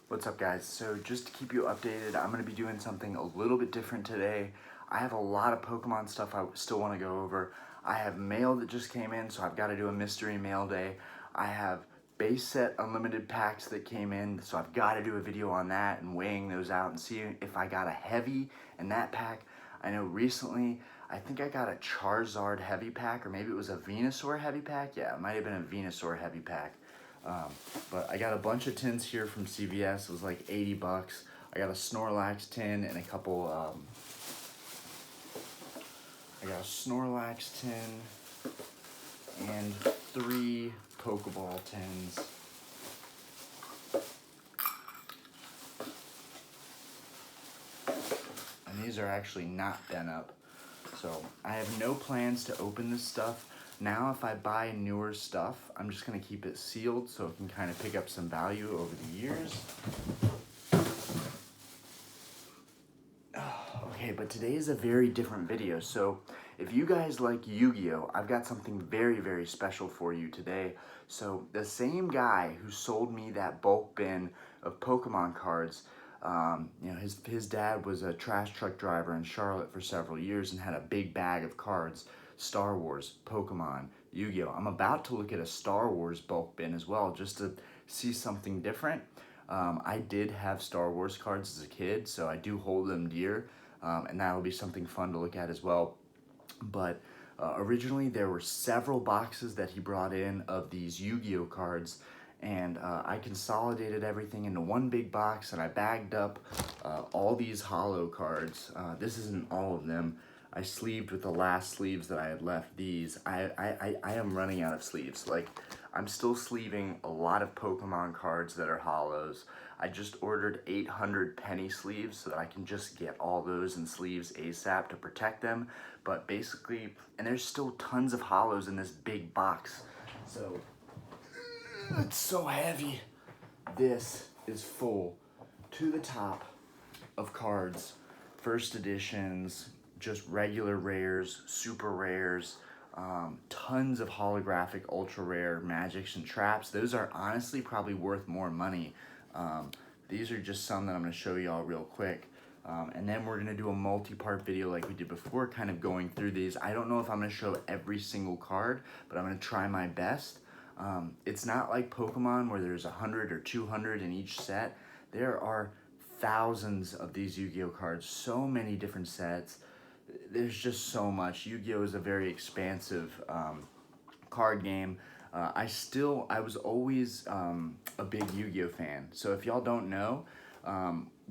What's up, guys? So just to keep you updated, I'm going to be doing something a little bit different today. I have a lot of Pokemon stuff I still want to go over. I have mail that just came in, so I've got to do a mystery mail day. I have base set unlimited packs that came in, so I've got to do a video on that and weighing those out and seeing if I got a heavy in that pack. I know recently, I think I got a Charizard heavy pack, or maybe it was a Venusaur heavy pack. Yeah, it might have been a Venusaur heavy pack. But I got a bunch of tins here from CVS. It was like 80 bucks. I got a Snorlax tin and a couple, I got a Snorlax tin and 3 Pokeball tins. And these are actually not done up. So I have no plans to open this stuff. Now if I buy newer stuff, I'm just gonna keep it sealed so it can kind of pick up some value over the years. Okay, but today is a very different video. So if you guys like Yu-Gi-Oh, I've got something very, very special for you today. So the same guy who sold me that bulk bin of Pokemon cards, you know, his dad was a trash truck driver in Charlotte for several years and had a big bag of cards. Star Wars, Pokemon, Yu-Gi-Oh. I'm about to look at a Star Wars bulk bin as well, just to see something different. I did have Star Wars cards as a kid, so I do hold them dear, and that'll be something fun to look at as well. But originally there were several boxes that he brought in of these Yu-Gi-Oh cards, and I consolidated everything into one big box, and I bagged up all these holo cards. This isn't all of them. I sleeved with the last sleeves that I had left these. I am running out of sleeves. Like, I'm still sleeving a lot of Pokemon cards that are holos. I just ordered 800 penny sleeves so that I can just get all those in sleeves ASAP to protect them. But basically, and there's still tons of holos in this big box. So, it's so heavy. This is full to the top of cards, first editions, just regular rares, super rares, tons of holographic ultra rare magics and traps. Those are honestly probably worth more money. These are just some that I'm going to show y'all real quick. And then we're going to do a multi-part video like we did before, kind of going through these. I don't know if I'm going to show every single card, but I'm going to try my best. It's not like Pokemon where there's 100 or 200 in each set. There are thousands of these Yu-Gi-Oh cards, so many different sets. There's just so much. Yu-Gi-Oh is a very expansive card game. I was always a big Yu-Gi-Oh fan. So if y'all don't know,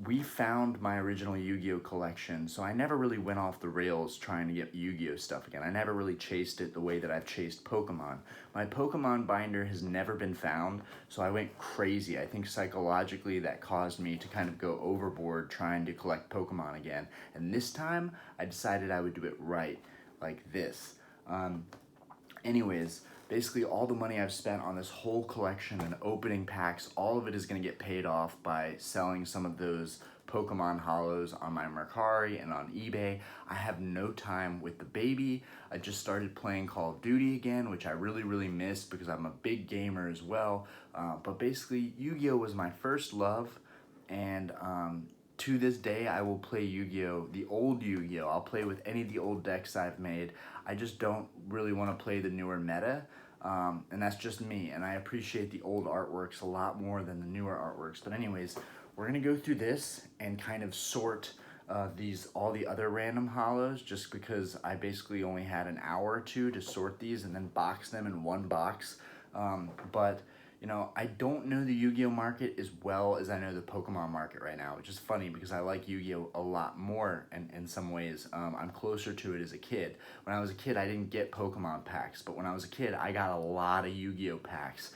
we found my original Yu-Gi-Oh collection, so I never really went off the rails trying to get Yu-Gi-Oh stuff again. I never really chased it the way that I've chased Pokemon. My Pokemon binder has never been found, so I went crazy. I think psychologically that caused me to kind of go overboard trying to collect Pokemon again. And this time, I decided I would do it right, like this. Anyways, basically all the money I've spent on this whole collection and opening packs, all of it is going to get paid off by selling some of those Pokemon holos on my Mercari and on eBay. I have no time with the baby. I just started playing Call of Duty again, which I really, really missed because I'm a big gamer as well. But basically, Yu-Gi-Oh was my first love, and to this day, I will play Yu-Gi-Oh, the old Yu-Gi-Oh. I'll play with any of the old decks I've made. I just don't really want to play the newer meta, and that's just me, and I appreciate the old artworks a lot more than the newer artworks. But anyways, we're going to go through this and kind of sort all the other random holos, just because I basically only had an hour or two to sort these and then box them in one box. But you know, I don't know the Yu-Gi-Oh market as well as I know the Pokemon market right now, which is funny because I like Yu-Gi-Oh a lot more in some ways. I'm closer to it as a kid. When I was a kid, I didn't get Pokemon packs, but when I was a kid, I got a lot of Yu-Gi-Oh packs.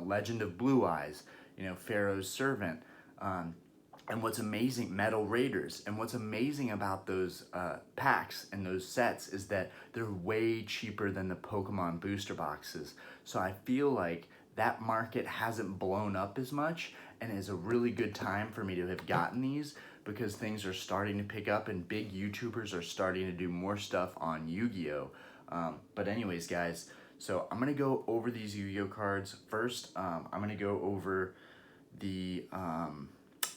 Legend of Blue Eyes, you know, Pharaoh's Servant, and what's amazing, Metal Raiders, and what's amazing about those packs and those sets is that they're way cheaper than the Pokemon booster boxes. So I feel like that market hasn't blown up as much, and is a really good time for me to have gotten these because things are starting to pick up and big YouTubers are starting to do more stuff on Yu-Gi-Oh. But anyways, guys, so I'm gonna go over these Yu-Gi-Oh cards. First, I'm gonna go over I'm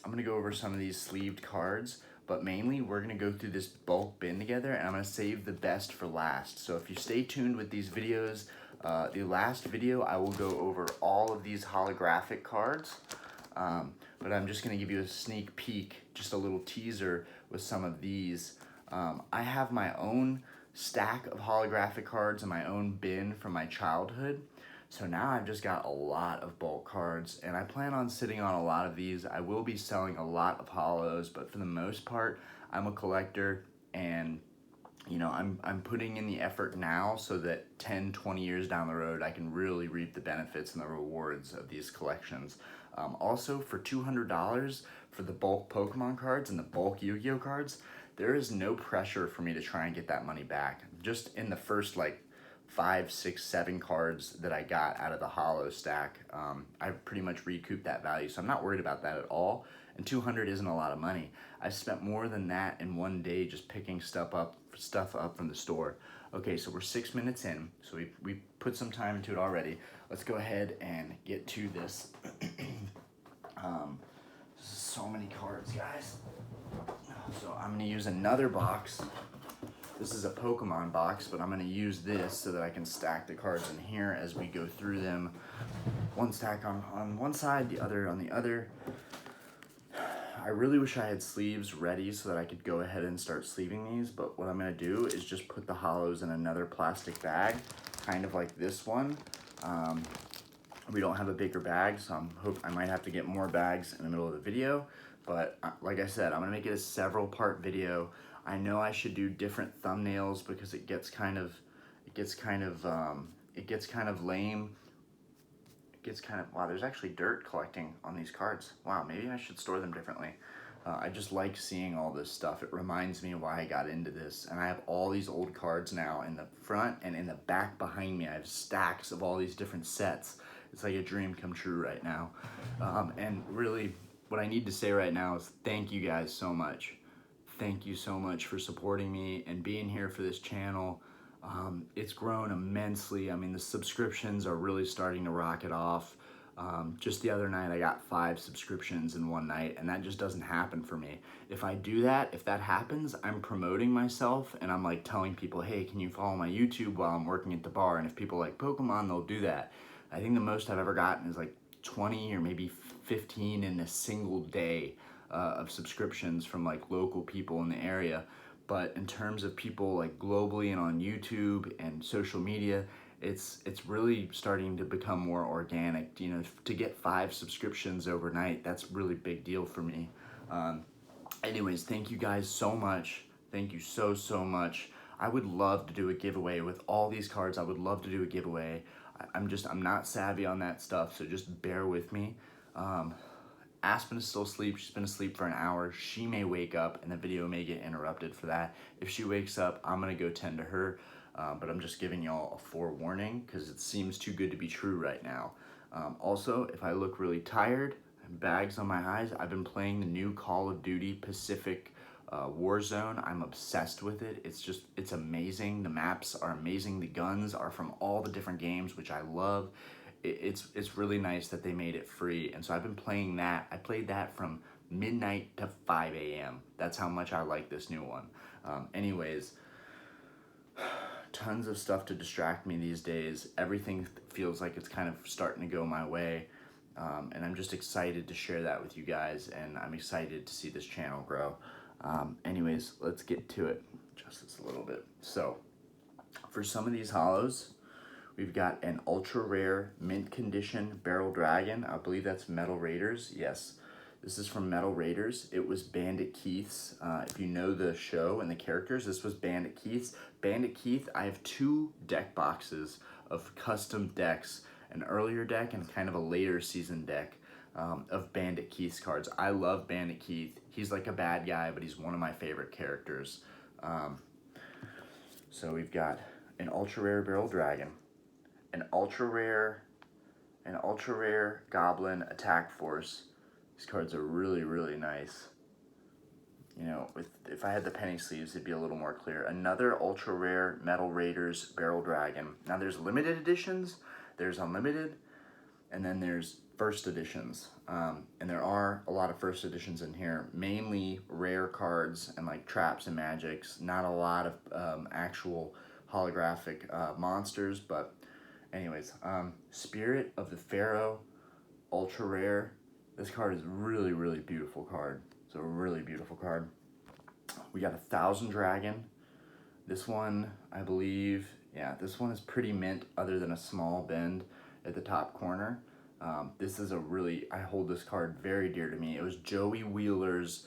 gonna go over some of these sleeved cards, but mainly we're gonna go through this bulk bin together, and I'm gonna save the best for last. So if you stay tuned with these videos, the last video I will go over all of these holographic cards, but I'm just gonna give you a sneak peek, just a little teaser with some of these. I have my own stack of holographic cards in my own bin from my childhood. So now I've just got a lot of bulk cards, and I plan on sitting on a lot of these. I will be selling a lot of holos, but for the most part, I'm a collector, and you know, I'm putting in the effort now so that 10, 20 years down the road, I can really reap the benefits and the rewards of these collections. Also, for $200 for the bulk Pokemon cards and the bulk Yu-Gi-Oh cards, there is no pressure for me to try and get that money back. Just in the first like 5, 6, 7 cards that I got out of the holo stack, I pretty much recouped that value, so I'm not worried about that at all. And 200 isn't a lot of money. I've spent more than that in one day just picking stuff up from the store. Okay, so we're 6 minutes in, so we put some time into it already. Let's go ahead and get to this. So many cards, guys. So I'm gonna use another box. This is a Pokemon box, but I'm gonna use this so that I can stack the cards in here as we go through them. One stack on one side, the other on the other. I really wish I had sleeves ready so that I could go ahead and start sleeving these, but what I'm gonna do is just put the holos in another plastic bag, kind of like this one. We don't have a bigger bag, so I might have to get more bags in the middle of the video, but like I said, I'm gonna make it a several part video. I know I should do different thumbnails because it gets kind of lame. Wow, there's actually dirt collecting on these cards. Wow, maybe I should store them differently. I just like seeing all this stuff. It reminds me why I got into this. And I have all these old cards now in the front and in the back behind me. I have stacks of all these different sets. It's like a dream come true right now. And really, what I need to say right now is thank you guys so much. Thank you so much for supporting me and being here for this channel. It's grown immensely. I mean, the subscriptions are really starting to rocket off. Just the other night, I got 5 subscriptions in one night, and that just doesn't happen for me. If I do that, if that happens, I'm promoting myself, and I'm like telling people, hey, can you follow my YouTube while I'm working at the bar? And if people like Pokemon, they'll do that. I think the most I've ever gotten is like 20 or maybe 15 in a single day of subscriptions from like local people in the area. But in terms of people like globally and on YouTube and social media, it's really starting to become more organic. You know, to get 5 subscriptions overnight, that's a really big deal for me. Anyways, thank you guys so much. Thank you so much. I would love to do a giveaway with all these cards. I would love to do a giveaway. I'm not savvy on that stuff, so just bear with me. Aspen is still asleep. She's been asleep for an hour. She may wake up and the video may get interrupted for that. If she wakes up, I'm gonna go tend to her, but I'm just giving y'all a forewarning because it seems too good to be true right now. Also, if I look really tired, bags on my eyes, I've been playing the new Call of Duty Pacific Warzone. I'm obsessed with it. It's amazing. The maps are amazing. The guns are from all the different games, which I love. It's really nice that they made it free, and so I've been playing that. I played that from midnight to 5 a.m. That's how much I like this new one. Anyways, tons of stuff to distract me these days. Everything feels like it's kind of starting to go my way, and I'm just excited to share that with you guys, and I'm excited to see this channel grow. Anyways, let's get to it. Adjust this a little bit. So, for some of these holos, we've got an ultra rare mint condition Barrel Dragon. I believe that's Metal Raiders. Yes, this is from Metal Raiders. It was Bandit Keith's. If you know the show and the characters, this was Bandit Keith's. Bandit Keith, I have 2 deck boxes of custom decks, an earlier deck and kind of a later season deck of Bandit Keith's cards. I love Bandit Keith. He's like a bad guy, but he's one of my favorite characters. So we've got an ultra rare Barrel Dragon, an ultra rare Goblin Attack Force. These cards are really nice. You know, if I had the penny sleeves, it'd be a little more clear. Another ultra rare Metal Raiders Barrel Dragon. Now there's limited editions, there's unlimited, and then there's first editions, and there are a lot of first editions in here, mainly rare cards and like traps and magics, not a lot of actual holographic monsters, but anyways, Spirit of the Pharaoh, ultra rare. This card is really, really beautiful card. It's a really beautiful card. We got 1,000 Dragon. This one, I believe, yeah, this one is pretty mint other than a small bend at the top corner. This is a really, I hold this card very dear to me. It was Joey Wheeler's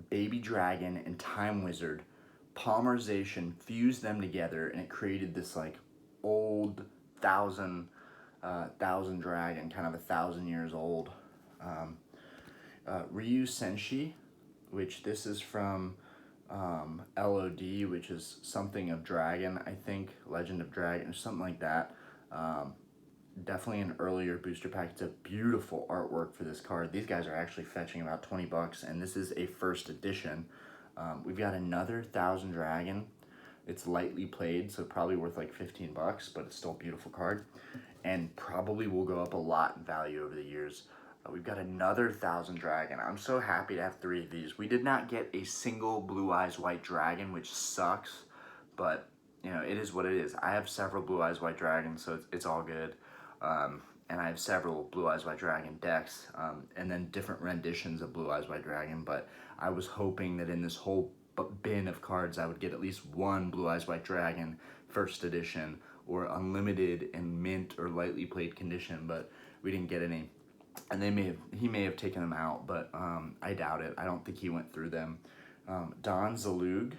Baby Dragon and Time Wizard polymerization, fused them together, and it created this like old thousand dragon, kind of 1,000 years old. Ryu Senshi, which this is from LOD, which is something of Dragon, I think, Legend of Dragon, or something like that. Definitely an earlier booster pack. It's a beautiful artwork for this card. These guys are actually fetching about 20 bucks, and this is a first edition. We've got another 1,000 Dragon. It's lightly played, so probably worth like 15 bucks, but it's still a beautiful card, and probably will go up a lot in value over the years. We've got another 1,000 Dragon. I'm so happy to have 3 of these. We did not get a single Blue Eyes White Dragon, which sucks, but you know, it is what it is. I have several Blue Eyes White Dragons, so it's all good. And I have several Blue Eyes White Dragon decks, and then different renditions of Blue Eyes White Dragon, but I was hoping that in this whole bin of cards I would get at least one Blue Eyes White Dragon first edition, or unlimited and mint or lightly played condition, but we didn't get any. And he may have taken them out, but I doubt it. I don't think he went through them. Don Zalug,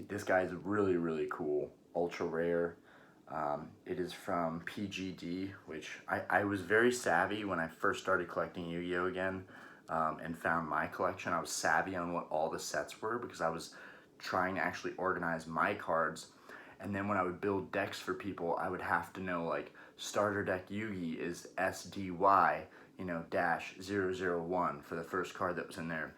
this guy is really, really cool, ultra rare. It is from PGD, which I was very savvy when I first started collecting Yu-Gi-Oh again, and found my collection. I was savvy on what all the sets were because I was trying to actually organize my cards. And then when I would build decks for people, I would have to know, like, starter deck Yugi is SDY, you know, -001 for the first card that was in there.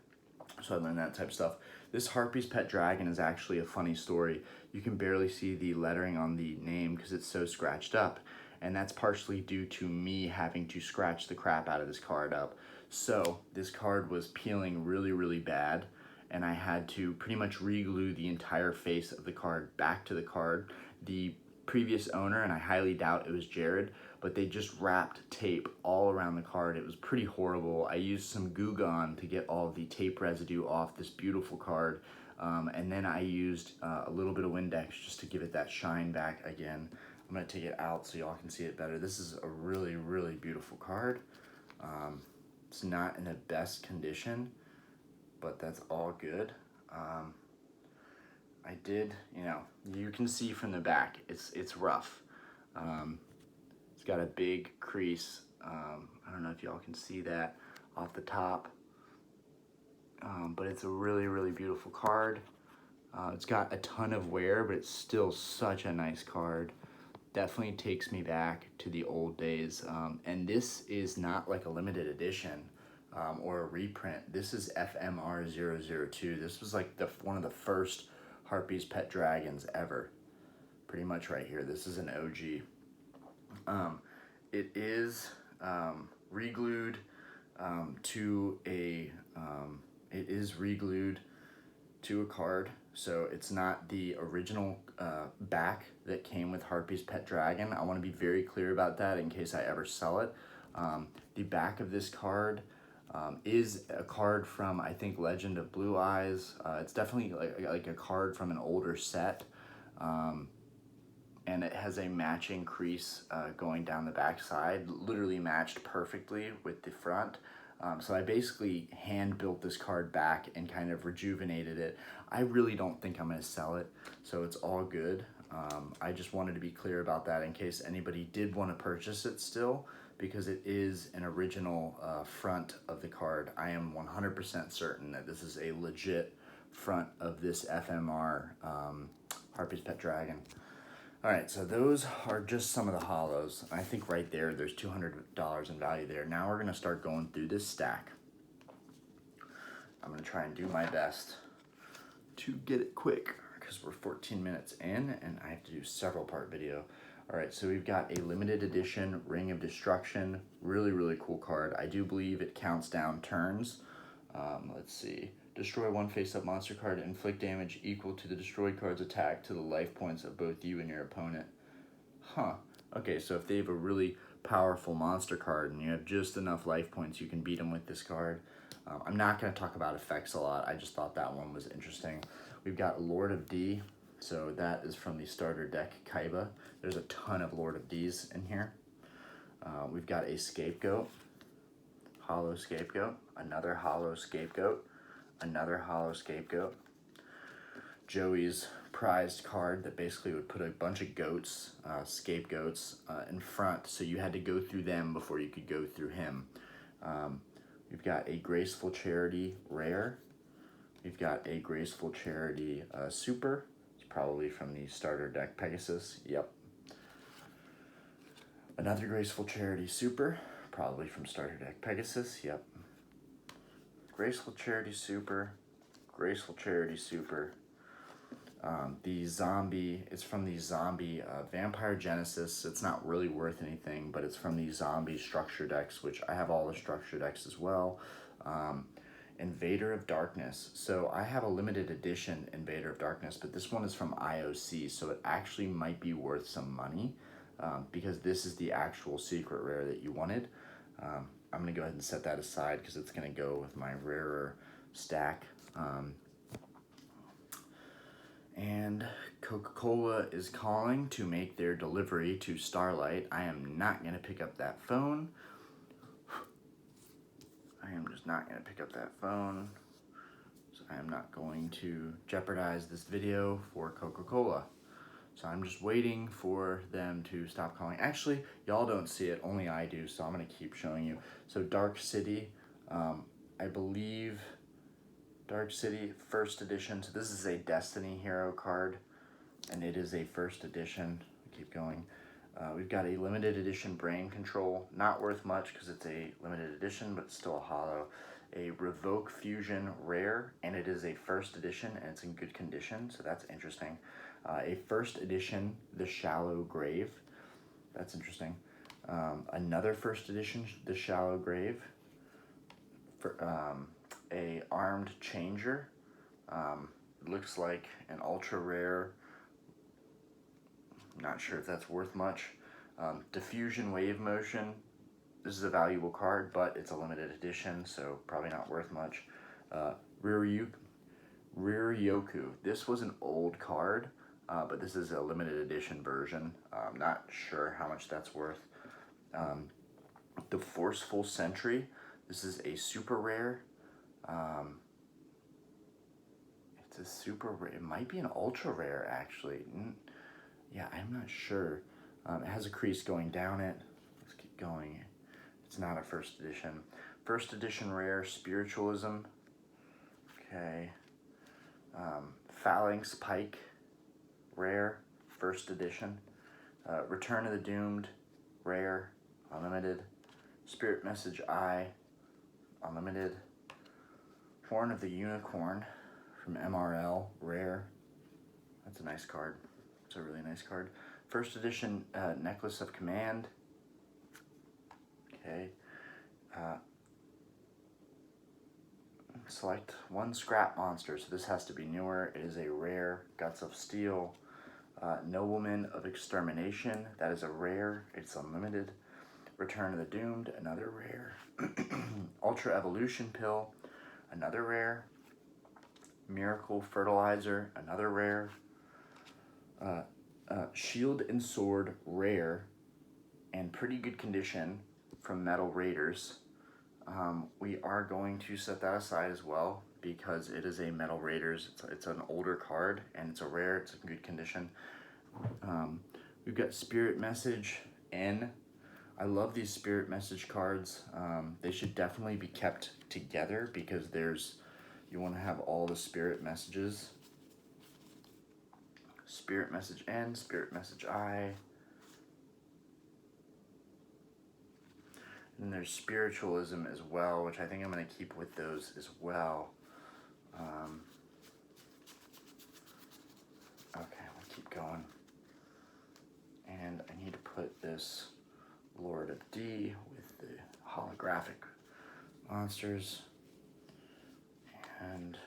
So I learned that type of stuff. This Harpy's Pet Dragon is actually a funny story. You can barely see the lettering on the name because it's so scratched up. And that's partially due to me having to scratch the crap out of this card up. So this card was peeling really, really bad, and I had to pretty much re-glue the entire face of the card back to the card. The previous owner, and I highly doubt it was Jared, but they just wrapped tape all around the card. It was pretty horrible. I used some Goo Gone to get all the tape residue off this beautiful card, and then I used a little bit of Windex just to give it that shine back again. I'm gonna take it out so y'all can see it better. This is a really, really beautiful card. It's not in the best condition, but that's all good. I did, you know, you can see from the back, it's rough. It's got a big crease. I don't know if y'all can see that off the top, but it's a really, really beautiful card. It's got a ton of wear, but it's still such a nice card. Definitely takes me back to the old days. And this is not like a limited edition or a reprint. This is FMR002. This was like one of the first Harpy's Pet Dragons ever. Pretty much right here. This is an OG. It is re-glued to a card, so it's not the original back that came with Harpy's Pet Dragon. I want to be very clear about that in case I ever sell it. The back of this card is a card from, I think, Legend of Blue Eyes. It's definitely like a card from an older set, and it has a matching crease going down the back side, literally matched perfectly with the front. So I basically hand built this card back and kind of rejuvenated it. I really don't think I'm gonna sell it, so it's all good. I just wanted to be clear about that in case anybody did want to purchase it still, because it is an original front of the card. I am 100% certain that this is a legit front of this FMR Harpy's Pet Dragon. All right, so those are just some of the hollows. I think right there's $200 in value there. Now we're gonna start going through this stack. I'm gonna try and do my best to get it quick because we're 14 minutes in and I have to do several part video. All right, so we've got a limited edition Ring of Destruction. Really, really cool card. I do believe it counts down turns. Let's see. Destroy one face-up monster card, inflict damage equal to the destroyed card's attack to the life points of both you and your opponent. Huh. Okay, so if they have a really powerful monster card and you have just enough life points, you can beat them with this card. I'm not going to talk about effects a lot. I just thought that one was interesting. We've got Lord of D. So that is from the starter deck, Kaiba. There's a ton of Lord of Ds in here. We've got a Scapegoat, Hollow Scapegoat, another Hollow Scapegoat, another Hollow Scapegoat. Joey's prized card that basically would put a bunch of goats, scapegoats, in front, so you had to go through them before you could go through him. We've got a Graceful Charity rare. We've got a Graceful Charity super. It's probably from the starter deck Pegasus. Yep. Another Graceful Charity super, probably from starter deck Pegasus. Yep. Graceful Charity super, Graceful Charity super. The zombie, it's from the zombie Vampire Genesis. It's not really worth anything, but it's from the zombie structure decks, which I have all the structure decks as well. Invader of Darkness. So I have a limited edition Invader of Darkness, but this one is from IOC, so it actually might be worth some money because this is the actual secret rare that you wanted. I'm going to go ahead and set that aside because it's going to go with my rarer stack. And Coca-Cola is calling to make their delivery to Starlight. I am not going to pick up that phone. I am just not going to pick up that phone. So I am not going to jeopardize this video for Coca-Cola. So I'm just waiting for them to stop calling. Actually, y'all don't see it, only I do, so I'm going to keep showing you. So Dark City, I believe... Dark City, first edition. So this is a Destiny Hero card, and it is a first edition. Keep going. We've got a limited edition Brain Control. Not worth much because it's a limited edition, but still a hollow. A Revoke Fusion rare, and it is a first edition, and it's in good condition, so that's interesting. A first edition, The Shallow Grave. That's interesting. Another first edition, The Shallow Grave. A Armed Changer. Looks like an ultra rare. Not sure if that's worth much. Diffusion Wave Motion. This is a valuable card, but it's a limited edition, so probably not worth much. Ryoku. This was an old card, but this is a limited edition version. I'm not sure how much that's worth. The Forceful Sentry. This is a super rare. It's a super rare. It might be an ultra rare, actually. Yeah, I'm not sure. It has a crease going down it. Let's keep going. It's not a first edition. First edition rare, Spiritualism. Okay. Phalanx Pike, rare, first edition. Return of the Doomed, rare, unlimited. Spirit Message Eye, unlimited. Horn of the Unicorn from MRL, rare. That's a nice card. It's a really nice card. First edition Necklace of Command. Okay. Select one scrap monster. So this has to be newer. It is a rare. Guts of Steel. Nobleman of Extermination. That is a rare. It's unlimited. Return of the Doomed. Another rare. Ultra Evolution Pill. Another rare. Miracle Fertilizer. Another rare. Shield and Sword, rare, and pretty good condition from Metal Raiders. We are going to set that aside as well because it is a Metal Raiders. It's an older card and it's a rare. It's in good condition. We've got Spirit Message N. I love these Spirit Message cards. They should definitely be kept together because you want to have all the Spirit Messages. Spirit Message N, Spirit Message I. And there's Spiritualism as well, which I think I'm going to keep with those as well. Okay, we'll keep going. And I need to put this Lord of D with the holographic monsters. And,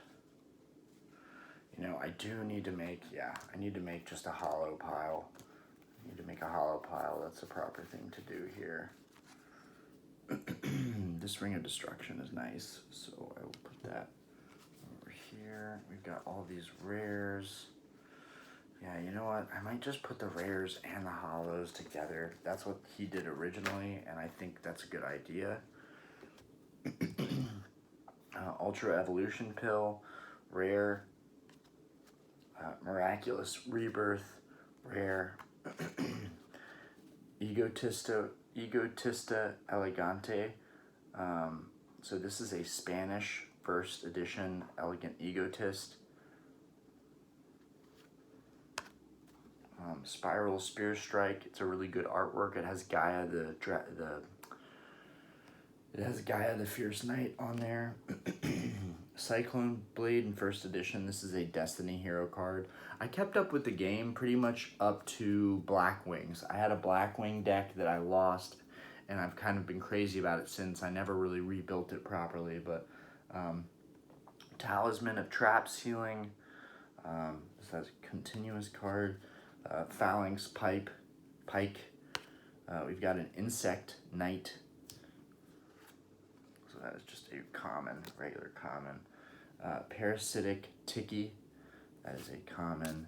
you know, I do need to make, I need to make just a hollow pile. I need to make a hollow pile. That's the proper thing to do here. This Ring of Destruction is nice, so I will put that over here. We've got all these rares. Yeah, you know what? I might just put the rares and the hollows together. That's what he did originally, and I think that's a good idea. Ultra Evolution Pill, rare. Miraculous Rebirth, rare. Egotista Elegante. So this is a Spanish first edition Elegant Egotist. Spiral Spear Strike. It's a really good artwork. It has Gaia the Fierce Knight on there. Cyclone Blade in first edition. This is a Destiny Hero card. I kept up with the game pretty much up to Black Wings. I had a Black Wing deck that I lost, and I've kind of been crazy about it since. I never really rebuilt it properly, but Talisman of Trap Sealing. This has a continuous card. Phalanx Pike. We've got an Insect Knight. So that is just a common, regular common. Parasitic Tiki. That is a common.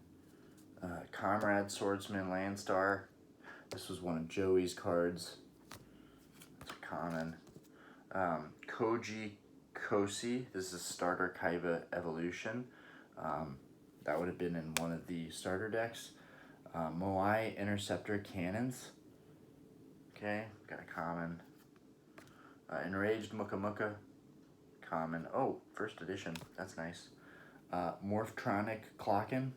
Comrade Swordsman Landstar. This was one of Joey's cards. It's a common. Koji Kosi. This is Starter Kaiba Evolution. That would have been in one of the starter decks. Moai Interceptor Cannons. Okay, got a common. Enraged Muka Muka. Common. Oh, first edition. That's nice. Morphtronic Clocken.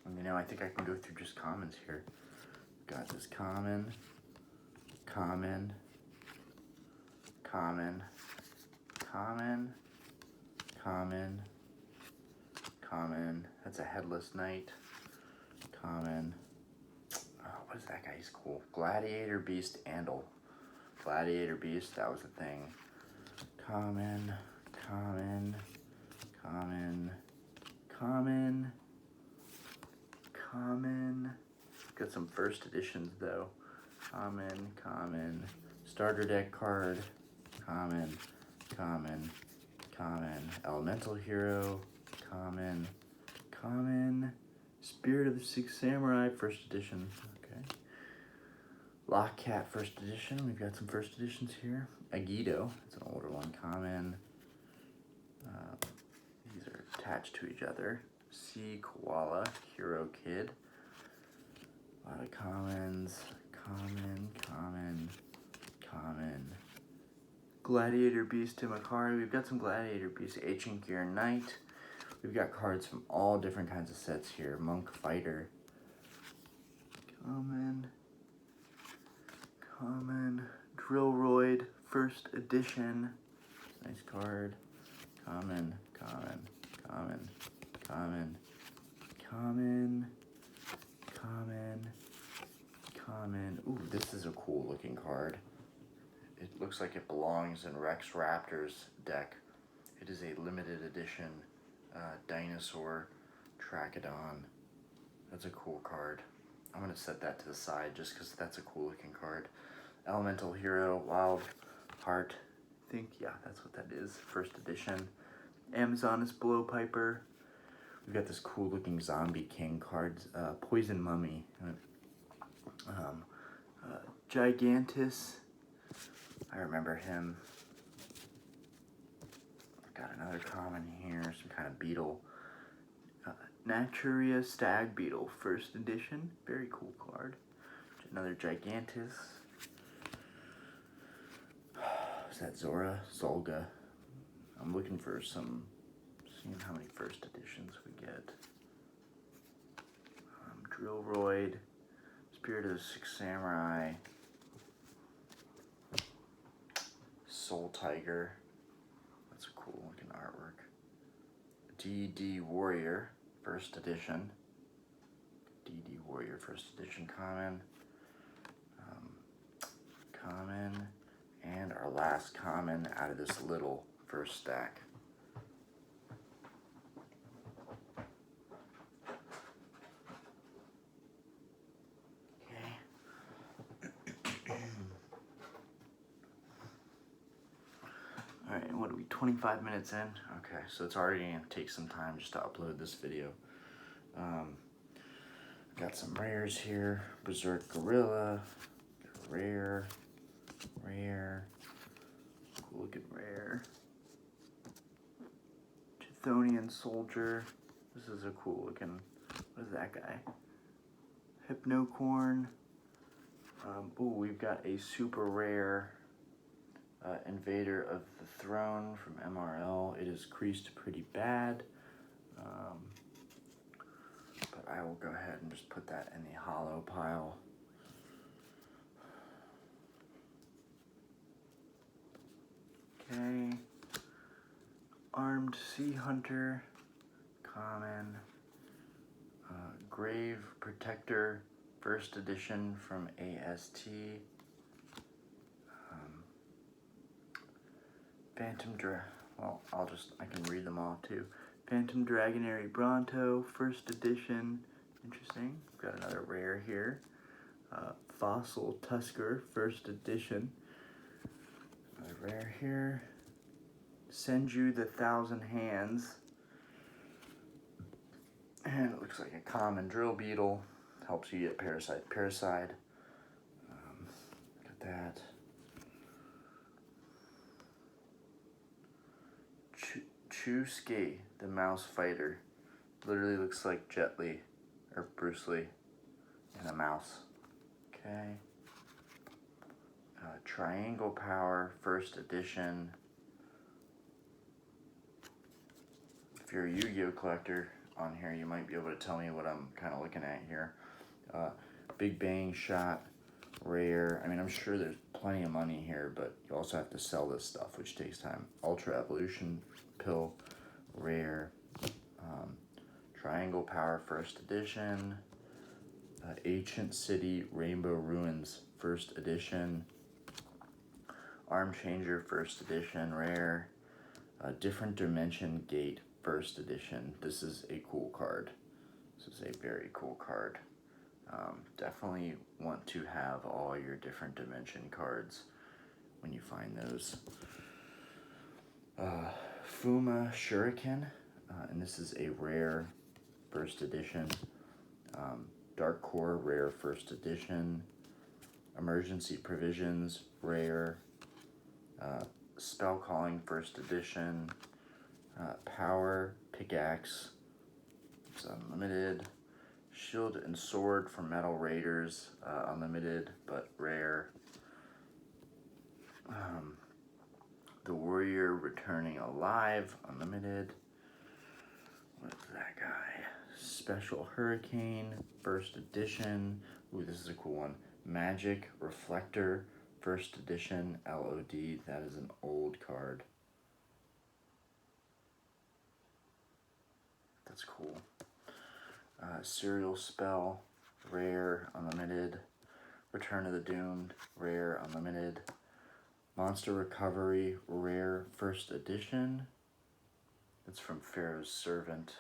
And, you know, I think I can go through just commons here. Got this common. Common. Common. Common. Common. Common. That's a Headless Knight. Common. Oh, what is that guy? He's cool. Gladiator Beast Andal. Gladiator Beast, that was the thing. Common. Common. Common. Common. Common. Got some first editions though. Common. Common. Starter deck card. Common. Common. Common. Elemental Hero. Common. Common. Spirit of the Six Samurai, first edition. Okay. Lockcat, first edition. We've got some first editions here. Agido, it's an older one. Common. These are attached to each other. Sea Koala, Hero Kid. A lot of commons. Common, common, common. Gladiator Beast Timakari. We've got some Gladiator Beast. Ancient Gear Knight. We've got cards from all different kinds of sets here. Monk Fighter. Common. Common. Drillroid, first edition. Nice card. Common, common, common, common, common, common, common. Ooh, this is a cool looking card. It looks like it belongs in Rex Raptor's deck. It is a limited edition Dinosaur Trachodon. That's a cool card. I'm going to set that to the side just because that's a cool looking card. Elemental Hero, Wild Heart. I think, yeah, that's what that is. First edition. Amazoness Blowpiper. We've got this cool looking Zombie King cards. Poison Mummy. Gigantus. I remember him. Got another common here, some kind of beetle. Naturia Stag Beetle, first edition. Very cool card. Another Gigantus. Is that Zora? Zolga. I'm looking for some, seeing how many first editions we get. Drillroid. Spirit of the Six Samurai. Soul Tiger. That's a cool looking artwork. DD Warrior, first edition. DD Warrior, first edition common. Common. And our last common out of this little first stack. Alright, what are we, 25 minutes in? Okay, so it's already going to take some time just to upload this video. Got some rares here. Berserk Gorilla, rare, cool looking rare. Chthonian Soldier, this is a cool looking, what is that guy? Hypnocorn. Ooh, we've got a super rare Invader of the Throne from MRL. It is creased pretty bad, but I will go ahead and just put that in the hollow pile. Okay, Armed Sea Hunter, common. Grave Protector, first edition from AST. Well, I can read them all too. Phantom Dragonary Bronto, first edition. Interesting. We've got another rare here. Fossil Tusker, first edition. Another rare here. Senju the Thousand Hands. And it looks like a common drill beetle. Helps you get parasite. Look at that. Chusuke, the mouse fighter. Literally looks like Jet Li or Bruce Lee and a mouse. Okay. Triangle Power, first edition. If you're a Yu-Gi-Oh collector on here, you might be able to tell me what I'm kind of looking at here. Big Bang Shot, rare. I mean, I'm sure there's plenty of money here, but you also have to sell this stuff, which takes time. Ultra Evolution Pill, rare. Triangle Power, first edition. Ancient City Rainbow Ruins, first edition. Arm Changer, first edition, rare. Different Dimension Gate, first edition. This is a cool card. This is a very cool card. Definitely want to have all your different dimension cards when you find those. Fuma Shuriken, and this is a rare first edition. Dark Core, rare first edition. Emergency Provisions, rare. Spell Calling, first edition. Power Pickaxe, it's unlimited. Shield and Sword from Metal Raiders, unlimited but rare. The Warrior Returning Alive, unlimited. What is that guy? Special Hurricane, first edition. Ooh, this is a cool one. Magic Reflector, first edition, LOD. That is an old card. That's cool. Serial Spell, rare, unlimited. Return of the Doomed, rare, unlimited. Monster Recovery, rare, first edition. It's from Pharaoh's Servant.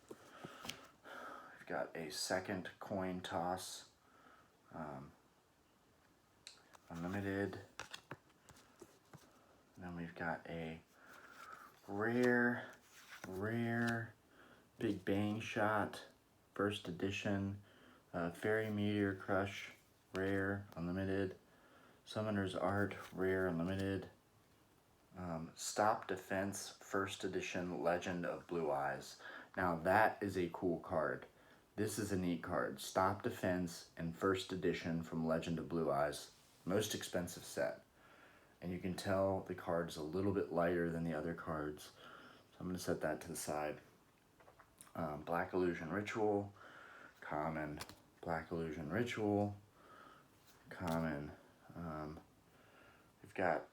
We've got a second Coin Toss, unlimited. And then we've got a rare Big Bang Shot, first edition. Fairy Meteor Crush, rare, unlimited. Summoner's Art, rare, unlimited. Stop Defense, first edition, Legend of Blue Eyes. Now that is a cool card. This is a neat card. Stop Defense and first edition from Legend of Blue Eyes. Most expensive set. And you can tell the card's a little bit lighter than the other cards. So I'm going to set that to the side. Black Illusion Ritual, common. Black Illusion Ritual, common. We've got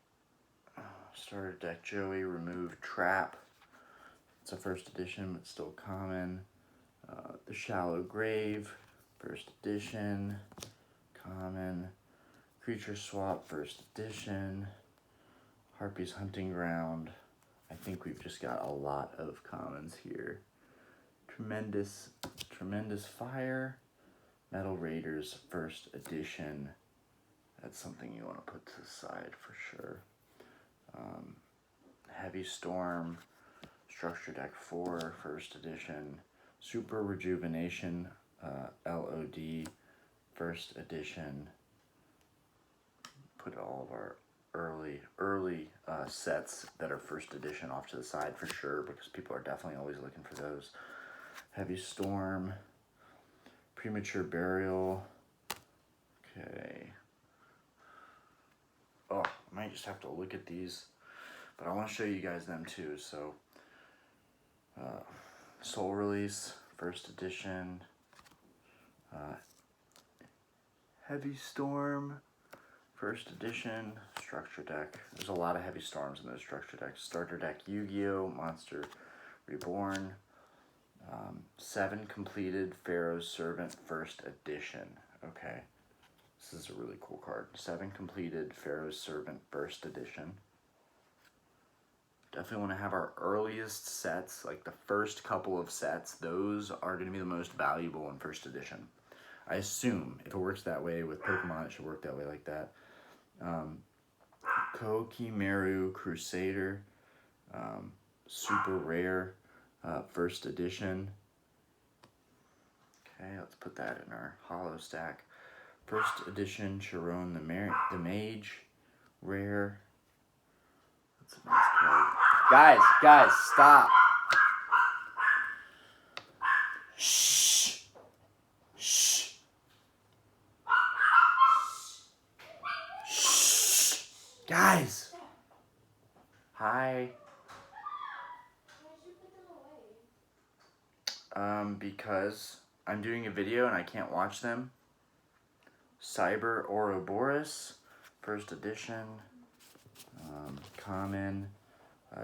Starter Deck Joey, Remove Trap. It's a first edition, but still common. The Shallow Grave, first edition, common. Creature Swap, first edition. Harpy's Hunting Ground. I think we've just got a lot of commons here. Tremendous Fire. Metal Raiders, first edition. That's something you want to put to the side for sure. Heavy Storm, Structure Deck 4, first edition. Super Rejuvenation, LOD, first edition. Put all of our early sets that are first edition off to the side for sure, because people are definitely always looking for those. Heavy Storm, Premature Burial. Okay. Oh, I might just have to look at these, but I want to show you guys them too. So, Soul Release, first edition. Heavy Storm, first edition. Structure Deck. There's a lot of Heavy Storms in those Structure Decks. Starter Deck Yu-Gi-Oh! Monster Reborn. 7 completed Pharaoh's Servant, first edition. Okay. This is a really cool card. 7 completed Pharaoh's Servant, first edition. Definitely want to have our earliest sets, like the first couple of sets. Those are going to be the most valuable in first edition. I assume if it works that way with Pokemon, it should work that way like that. Kokimeru Crusader, super rare, first edition. Okay, let's put that in our holo stack. First edition Chiron the Mage, rare. That's a nice card. Guys, stop. Shh. Shh. Shh. Guys. Hi. Because I'm doing a video and I can't watch them. Cyber Ouroboros, first edition, common.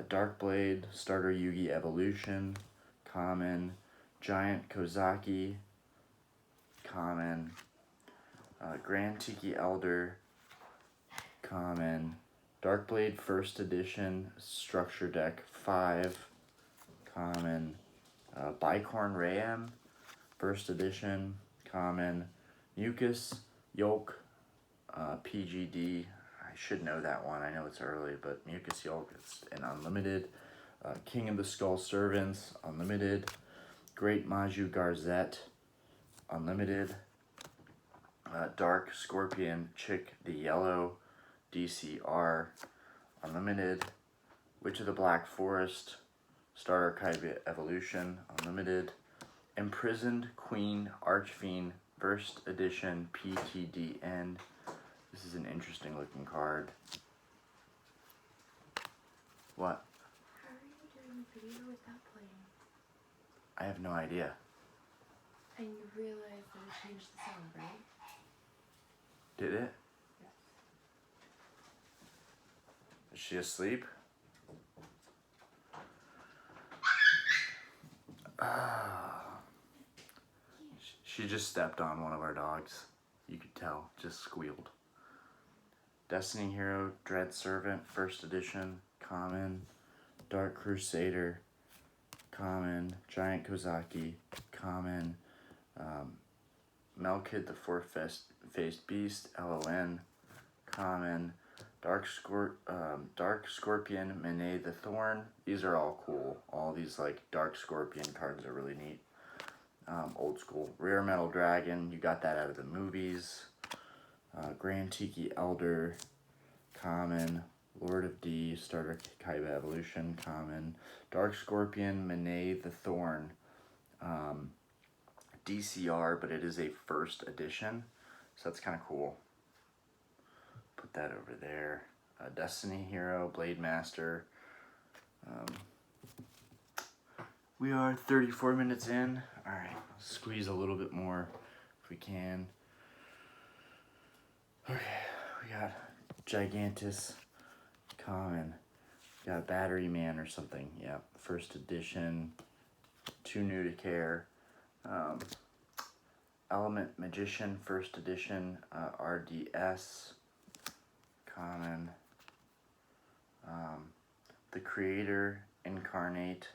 Darkblade, Starter Yugi Evolution, common. Giant Kozaki, common. Grand Tiki Elder, common. Darkblade, first edition, Structure Deck 5, common. Bicorn Rayam, first edition, common. Mucus Yolk, PGD. I should know that one. I know it's early, but Mucus Yolk, it's an unlimited. King of the Skull Servants, unlimited. Great Maju Garzette, unlimited. Dark Scorpion Chick the Yellow, DCR, unlimited. Witch of the Black Forest, Star Archive Evolution, unlimited. Imprisoned Queen Archfiend, first edition, pt.1. This is an interesting looking card. What? How are you doing a video without playing? I have no idea. And you realize that it changed the sound, right? Did it? Yes. Is she asleep? She just stepped on one of our dogs. You could tell, just squealed. Destiny Hero, Dread Servant, first edition, common. Dark Crusader, common. Giant Kozaki, common. Melkid the Four-Faced Beast, LON, common. Dark Scorpion, Mene the Thorn. These are all cool. All these like Dark Scorpion cards are really neat. Old school. Rare Metal Dragon, you got that out of the movies. Grand Tiki Elder, common. Lord of D, Starter Kaiba Evolution, common. Dark Scorpion, Mene the Thorn, DCR, but it is a first edition, so that's kind of cool. Put that over there. Destiny Hero, Blade Master. We are 34 minutes in. All right, squeeze a little bit more if we can. Okay, we got Gigantus, common. Got a Battery Man or something. Yeah, first edition. Too New to Care. Element Magician, first edition. RDS. Common. The Creator Incarnate.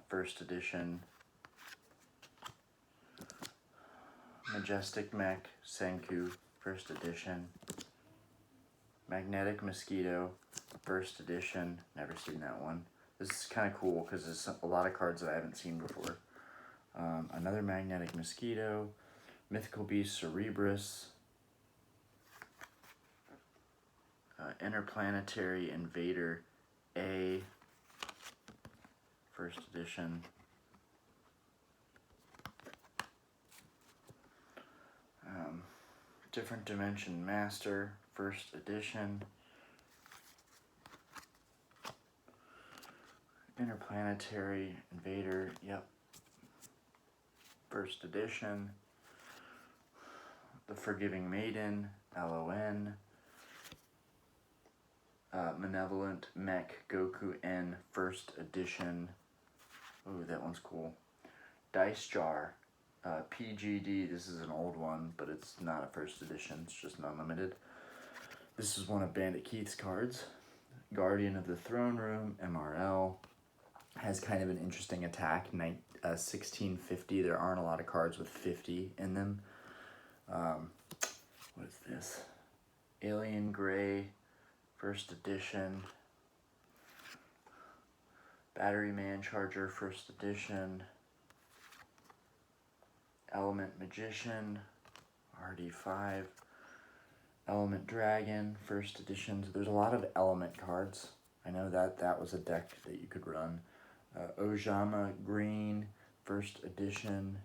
First edition. Majestic Mech Senku, first edition. Magnetic Mosquito, first edition. Never seen that one. This is kind of cool because there's a lot of cards that I haven't seen before. Another Magnetic Mosquito. Mythical Beast Cerebrus. Interplanetary Invader A, first edition. Different Dimension Master, first edition. Interplanetary Invader, yep, first edition. The Forgiving Maiden, LON. Malevolent Mech Goku N, first edition. Ooh, that one's cool. Dice Jar, PGD. This is an old one, but it's not a first edition. It's just an unlimited. This is one of Bandit Keith's cards. Guardian of the Throne Room, MRL. Has kind of an interesting attack. 1650. There aren't a lot of cards with 50 in them. What is this? Alien Gray, first edition. Battery Man Charger, first edition. Element Magician, RD5. Element Dragon, first edition. So there's a lot of element cards. I know that was a deck that you could run. Ojama Green, first edition.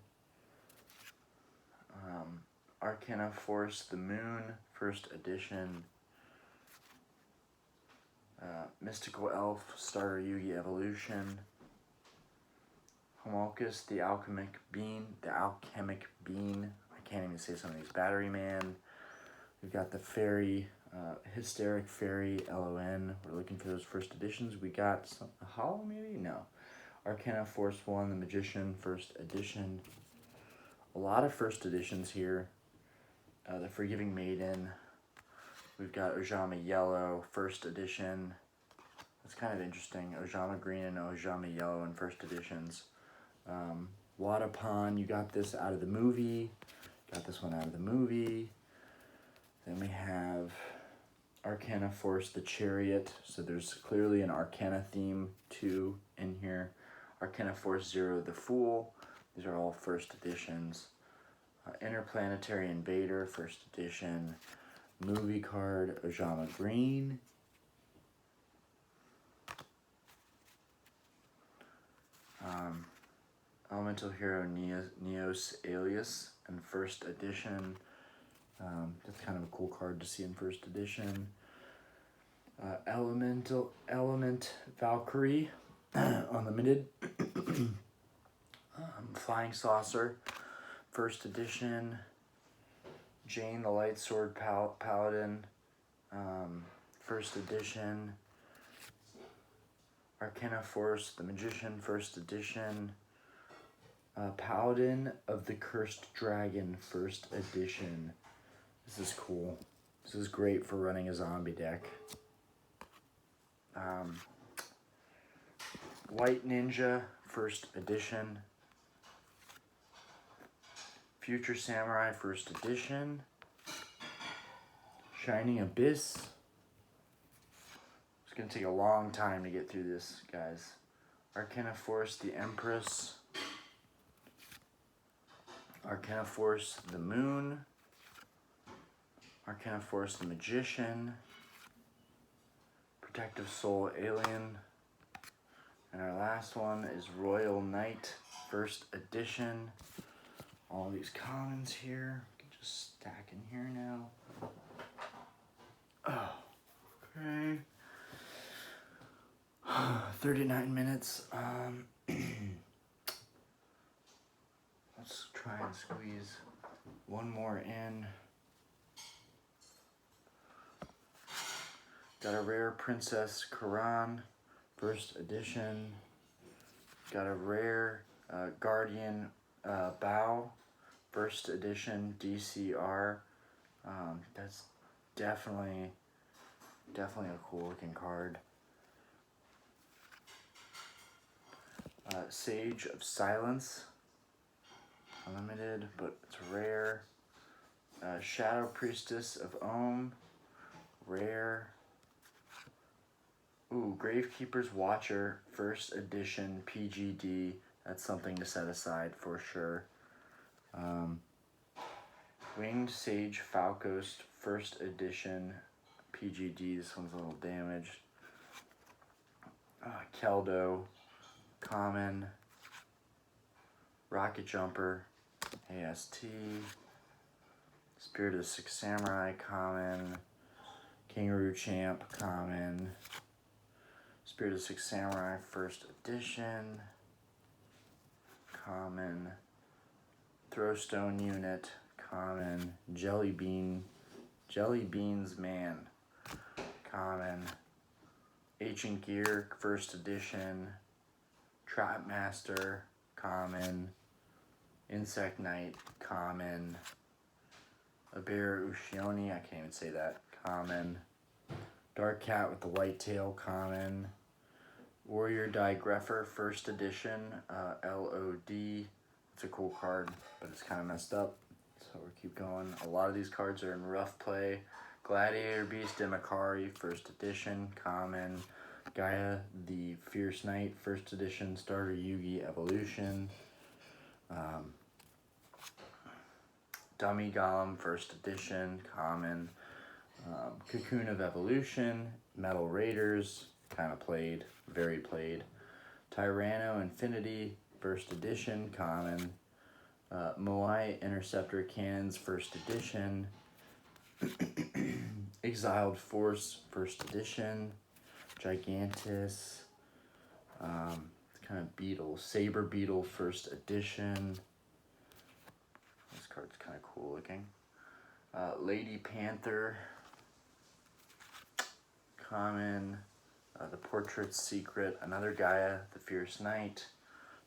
Arcana Force the Moon, first edition. Mystical Elf, Starter Yugi Evolution. Homolcus, the Alchemic Bean. I can't even say some of these. Battery Man. We've got the Fairy, Hysteric Fairy, LON. We're looking for those first editions. We got a Hollow, maybe? No. Arcana Force 1, the Magician, first edition. A lot of first editions here. The Forgiving Maiden. We've got Ojama Yellow, first edition. That's kind of interesting. Ojama Green and Ojama Yellow in first editions. Wadapon, you got this out of the movie. Got this one out of the movie. Then we have Arcana Force the Chariot. So there's clearly an Arcana theme too in here. Arcana Force Zero the Fool. These are all first editions. Interplanetary Invader, first edition. Movie card, Ojama Green. Elemental Hero Neos Alias in first edition. That's kind of a cool card to see in first edition. Element Valkyrie, unlimited. Flying Saucer, first edition. Jane the Light Sword Paladin, first edition. Arcana Force the Magician, first edition. Paladin of the Cursed Dragon, first edition. This is cool. This is great for running a zombie deck. White Ninja, first edition. Future Samurai, first edition. Shining Abyss. It's going to take a long time to get through this, guys. Arcana Force the Empress. Arcana Force the Moon. Arcana Force the Magician. Protective Soul Alien. And our last one is Royal Knight, first edition. All these commons here. We can just stack in here now. Oh, okay. 39 minutes. Let's try and squeeze one more in. Got a rare Princess Quran, first edition. Got a rare Guardian Bow, first edition DCR. That's definitely a cool looking card. Sage of Silence, unlimited, but it's rare. Shadow Priestess of Ohm, rare. Ooh, Gravekeeper's Watcher, first edition PGD. That's something to set aside for sure. Winged Sage Falcos, first edition PGD. This one's a little damaged. Keldo, common. Rocket Jumper, AST. Spirit of the Six Samurai, common. Kangaroo Champ, common. Spirit of the Six Samurai, first edition, common. Throwstone Unit, common. Jelly Beans Man, common. Ancient Gear, first edition. Trapmaster, common. Insect Knight, common. Abera Ushioni, I can't even say that, common. Dark Cat with the White Tail, common. Warrior Digrapher, first edition, LOD. It's a cool card, but it's kind of messed up, so we'll keep going. A lot of these cards are in rough play. Gladiator Beast Demakari, first edition, common. Gaia the Fierce Knight, first edition, starter Yugi Evolution. Dummy Golem, first edition, common. Cocoon of Evolution, Metal Raiders, kind of played, very played. Tyranno Infinity, first edition, common. Moai Interceptor Cannons, first edition. Exiled Force, first edition. Gigantus, kind of beetle. Saber Beetle, first edition. This card's kind of cool looking. Lady Panther, common. The Portrait's Secret, another Gaia, the Fierce Knight.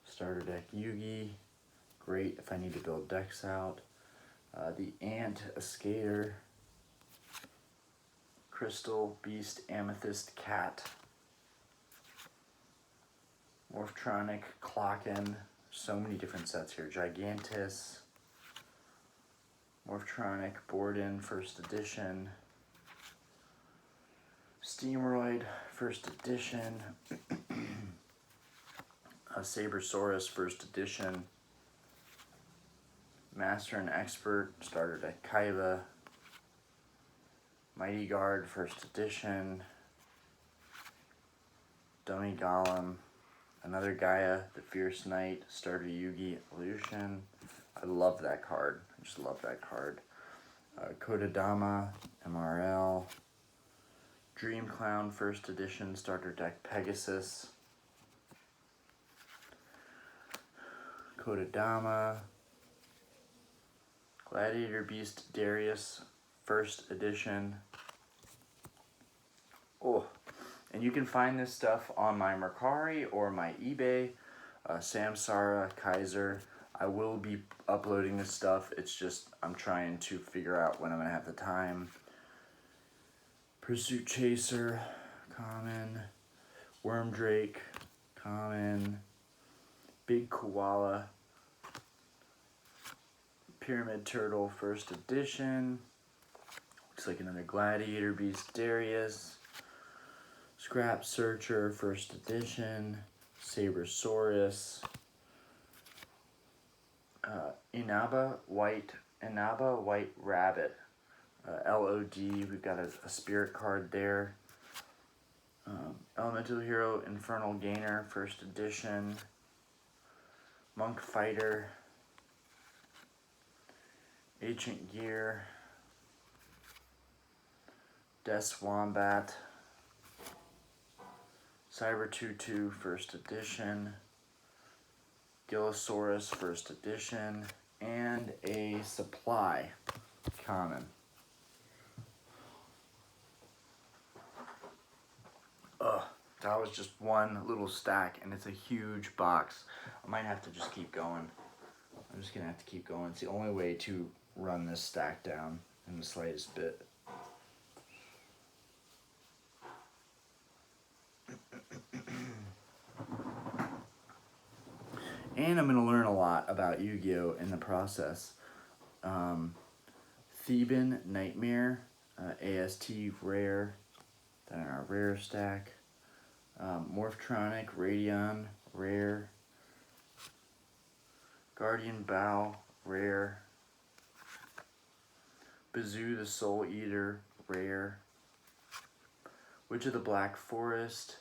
Starter deck Yugi, great if I need to build decks out. The Ant, a Skater. Crystal Beast Amethyst Cat. Morphtronic Clocken, so many different sets here. Gigantus. Morphtronic Borden, first edition. Steamroid, first edition. Sabersaurus, first edition. Master and Expert, starter deck Kaiba. Mighty Guard, first edition. Dummy Golem. Another Gaia, the Fierce Knight, starter Yugi Evolution. I love that card. I just love that card. Kodadama, MRL. Dream Clown, first edition, starter deck Pegasus. Kodadama. Gladiator Beast Darius, first edition. Oh, and you can find this stuff on my Mercari or my eBay. Samsara, Kaiser. I will be uploading this stuff. It's just I'm trying to figure out when I'm going to have the time. Pursuit Chaser, common. Wormdrake, common. Big Koala. Pyramid Turtle, first edition. Looks like another Gladiator Beast Darius. Scrap Searcher, first edition. Sabersaurus. Inaba White Rabbit. LOD, we've got a spirit card there. Elemental Hero Infernal Gainer, first edition. Monk Fighter. Ancient Gear. Death Wombat. Cyber Tutu, first edition. Gillosaurus, first edition. And a Supply, common. That was just one little stack, and it's a huge box. I might have to just keep going. I'm just gonna have to keep going. It's the only way to run this stack down in the slightest bit. And I'm gonna learn a lot about Yu-Gi-Oh! In the process. Theban Nightmare, AST rare, then our rare stack. Morphtronic Radion, rare. Guardian Bow, rare. Bazoo the Soul Eater, rare. Witch of the Black Forest,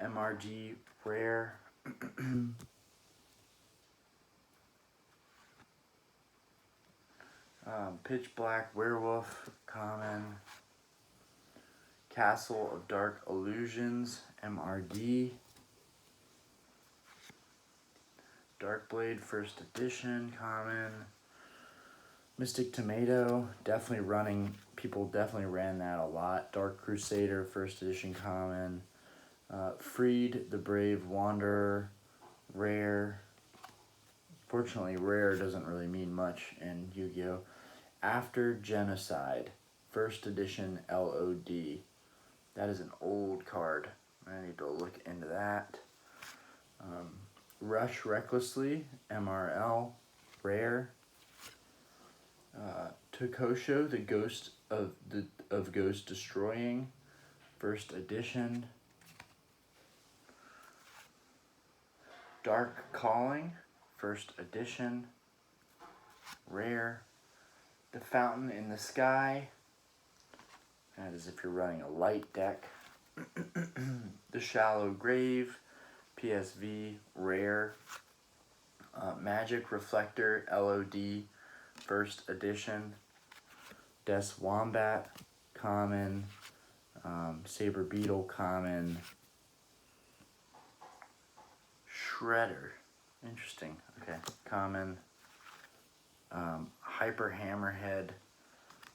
MRG, rare. Pitch Black Werewolf, common. Castle of Dark Illusions, MRD. Darkblade First Edition, common. Mystic Tomato, definitely running, people definitely ran that a lot. Dark Crusader First Edition, common. Freed the Brave Wanderer, rare. Fortunately, rare doesn't really mean much in Yu-Gi-Oh! After Genocide, First Edition LOD. That is an old card. I need to look into that. Rush Recklessly, MRL, rare. Tokosho, the Ghost of Ghost Destroying, First Edition. Dark Calling, First Edition, rare. The Fountain in the Sky, that is if you're running a light deck. The Shallow Grave, PSV, rare. Magic Reflector, LOD, First Edition. Des Wombat, common. Saber Beetle, common. Shredder, interesting, okay, common. Hyper Hammerhead,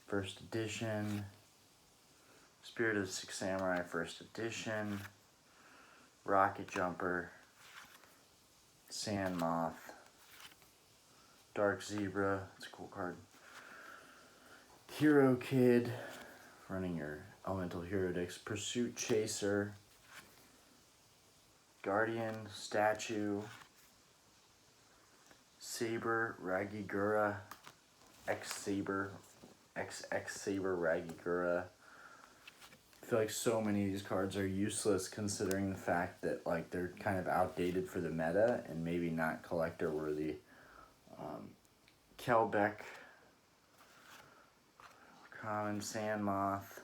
First Edition. Spirit of the Six Samurai, First Edition. Rocket Jumper. Sand Moth. Dark Zebra, that's a cool card. Hero Kid, running your Elemental Hero decks. Pursuit Chaser. Guardian Statue. Saber Ragigura. X-Saber Ragigura. I feel like so many of these cards are useless considering the fact that like they're kind of outdated for the meta and maybe not collector worthy. Kelbeck, common. Sand Moth.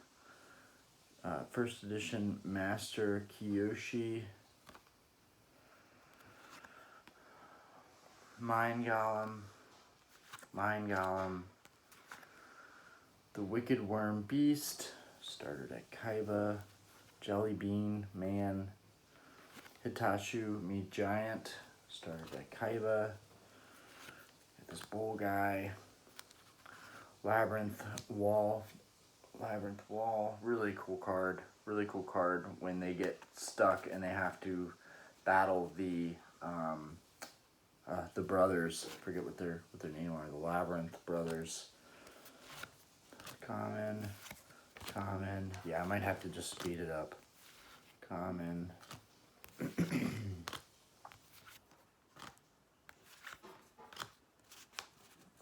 First Edition Master Kiyoshi. Mind Golem. The Wicked Worm Beast, started at Kaiba. Jelly Bean Man. Hitachu Meat Giant, started at Kaiba. Got this bull guy. Labyrinth Wall, really cool card. Really cool card when they get stuck and they have to battle the brothers. I forget what their name are. The Labyrinth Brothers. Common. Yeah, I might have to just speed it up. Common.